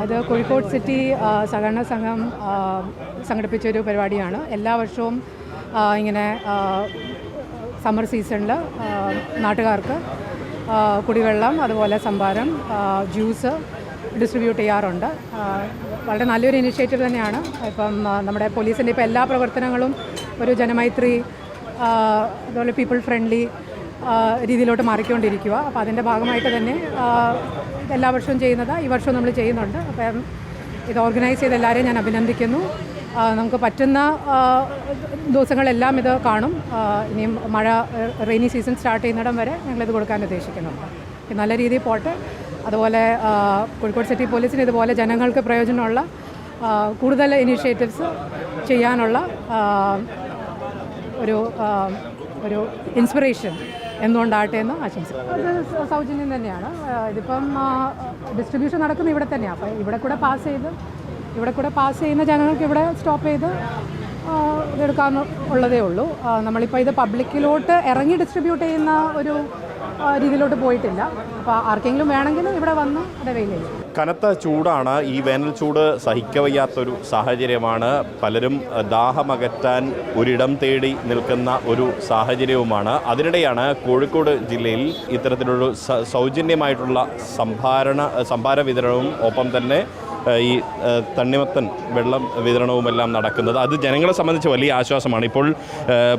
അത് കോഴിക്കോട് സിറ്റി സഹകരണ സംഘം സംഘടിപ്പിച്ചൊരു പരിപാടിയാണ്. എല്ലാ വർഷവും ഇങ്ങനെ സമ്മർ സീസണിൽ നാട്ടുകാർക്ക് കുടിവെള്ളം, അതുപോലെ സംഭാരം, ജ്യൂസ് ഡിസ്ട്രിബ്യൂട്ട് ചെയ്യാറുണ്ട്. വളരെ നല്ലൊരു ഇനിഷ്യേറ്റീവ് തന്നെയാണ്. ഇപ്പം നമ്മുടെ പോലീസിൻ്റെ ഇപ്പോൾ എല്ലാ പ്രവർത്തനങ്ങളും ഒരു ജനമൈത്രി, അതുപോലെ പീപ്പിൾ ഫ്രണ്ട്ലി രീതിയിലോട്ട് മാറിക്കൊണ്ടിരിക്കുക. അപ്പോൾ അതിൻ്റെ ഭാഗമായിട്ട് തന്നെ എല്ലാ വർഷവും ചെയ്യുന്നത് ഈ വർഷവും നമ്മൾ ചെയ്യുന്നുണ്ട്. അപ്പം ഇത് ഓർഗനൈസ് ചെയ്ത് എല്ലാവരെയും ഞാൻ അഭിനന്ദിക്കുന്നു. നമുക്ക് പറ്റുന്ന ദിവസങ്ങളെല്ലാം ഇത് കാണും. ഇനിയും മഴ റെയിനി സീസൺ സ്റ്റാർട്ട് ചെയ്യുന്നിടം വരെ ഞങ്ങളിത് കൊടുക്കാൻ ഉദ്ദേശിക്കുന്നുണ്ട്. നല്ല രീതിയിൽ പോട്ടെ. അതുപോലെ കോഴിക്കോട് സിറ്റി പോലീസിന് ഇതുപോലെ ജനങ്ങൾക്ക് പ്രയോജനമുള്ള കൂടുതൽ ഇനീഷ്യേറ്റീവ്സ് ചെയ്യാനുള്ള ഒരു ഇൻസ്പിറേഷൻ എന്തുകൊണ്ടാകട്ടെ എന്ന് ആശംസിക്കുന്നു. അത് സൗജന്യം തന്നെയാണ്. ഇതിപ്പം ഡിസ്ട്രിബ്യൂഷൻ നടക്കുന്നത് ഇവിടെ തന്നെയാണ്. അപ്പോൾ ഇവിടെ കൂടെ പാസ് ചെയ്യുന്ന ജനങ്ങൾക്ക് ഇവിടെ സ്റ്റോപ്പ് ചെയ്ത് ഇതെടുക്കാനുള്ളതേ ഉള്ളൂ. നമ്മളിപ്പോൾ ഇത് പബ്ലിക്കിലോട്ട് ഇറങ്ങി ഡിസ്ട്രിബ്യൂട്ട് ചെയ്യുന്ന ഒരു രീതിയിലോട്ട് പോയിട്ടില്ല. അപ്പോൾ ആർക്കെങ്കിലും വേണമെങ്കിൽ ഇവിടെ വന്ന് അത് അവൈൽ ചെയ്യും. കനത്ത ചൂടാണ്. ഈ വേനൽ ചൂട് സഹിക്കവയ്യാത്തൊരു സാഹചര്യമാണ്. പലരും ദാഹമകറ്റാൻ ഒരിടം തേടി നിൽക്കുന്ന ഒരു സാഹചര്യവുമാണ്. അതിനിടെയാണ് കോഴിക്കോട് ജില്ലയിൽ ഇത്തരത്തിലൊരു സൗജന്യമായിട്ടുള്ള സംഭാര വിതരണവും ഒപ്പം തന്നെ ഈ തണ്ണിമത്തൻ വെള്ളം വിതരണവുമെല്ലാം നടക്കുന്നത്. അത് ജനങ്ങളെ സംബന്ധിച്ച് വലിയ ആശ്വാസമാണ്. ഇപ്പോൾ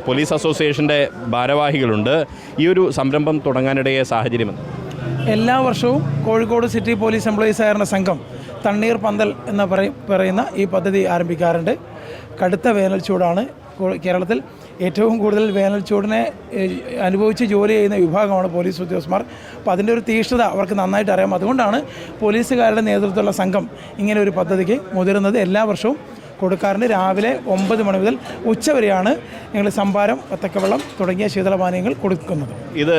പോലീസ് അസോസിയേഷൻ്റെ ഭാരവാഹികളുണ്ട്. ഈ ഒരു സംരംഭം തുടങ്ങാനിടയെ സാഹചര്യമെന്ന് എല്ലാ വർഷവും കോഴിക്കോട് സിറ്റി പോലീസ് എംപ്ലോയീസ് സഹകരണ സംഘം തണ്ണീർ പന്തൽ എന്ന് പറയുന്ന ഈ പദ്ധതി ആരംഭിക്കാറുണ്ട്. കടുത്ത വേനൽ ചൂടാണ്. കേരളത്തിൽ ഏറ്റവും കൂടുതൽ വേനൽ ചൂടിനെ അനുഭവിച്ച് ജോലി ചെയ്യുന്ന വിഭാഗമാണ് പോലീസ് ഉദ്യോഗസ്ഥന്മാർ. അപ്പോൾ അതിൻ്റെ ഒരു തീക്ഷ്ണത അവർക്ക് നന്നായിട്ട് അറിയാം. അതുകൊണ്ടാണ് പോലീസുകാരുടെ നേതൃത്വത്തിലുള്ള സംഘം ഇങ്ങനെ ഒരു പദ്ധതിക്ക് മുതിരുന്നത്. എല്ലാ വർഷവും കൊടുക്കാറുണ്ട്. രാവിലെ 9 മണി മുതൽ ഉച്ചവരെയാണ് ഞങ്ങൾ സംഭാരം, വത്തക്കവെള്ളം തുടങ്ങിയ ശീതളപാനീയങ്ങൾ കൊടുക്കുന്നത്. ഇത്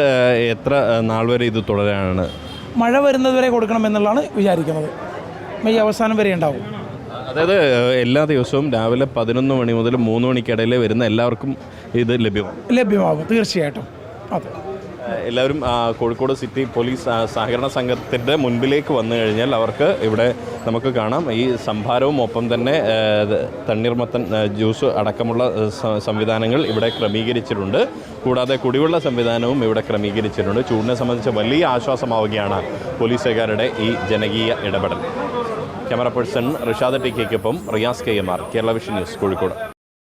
എത്ര നാൾ വരെ ഇത് തുടരാനാണ്? മഴ വരുന്നതുവരെ കൊടുക്കണമെന്നുള്ളതാണ് വിചാരിക്കുന്നത്. മെയ് അവസാനം വരെ ഉണ്ടാവും. അതായത് എല്ലാ ദിവസവും രാവിലെ 11 മണി മുതൽ 3 മണിക്കിടയിൽ വരുന്ന എല്ലാവർക്കും ഇത് ലഭ്യമാകും തീർച്ചയായിട്ടും. അതെ, എല്ലാവരും കോഴിക്കോട് സിറ്റി പോലീസ് സഹകരണ സംഘത്തിൻ്റെ മുൻപിലേക്ക് വന്നു കഴിഞ്ഞാൽ അവർക്ക് ഇവിടെ നമുക്ക് കാണാം ഈ സംഭാരവും ഒപ്പം തന്നെ തണ്ണീർമത്തൻ ജ്യൂസ് അടക്കമുള്ള സംവിധാനങ്ങൾ ഇവിടെ ക്രമീകരിച്ചിട്ടുണ്ട്. കൂടാതെ കുടിവെള്ള സംവിധാനവും ഇവിടെ ക്രമീകരിച്ചിട്ടുണ്ട്. ചൂടിനെ സംബന്ധിച്ച് വലിയ ആശ്വാസമാവുകയാണ് പോലീസുകാരുടെ ഈ ജനകീയ ഇടപെടൽ. ക്യാമറ പേഴ്സൺ റിഷാദ് ടി കെക്കൊപ്പം Riyas KMR, Kerala vision news, Kozhikode.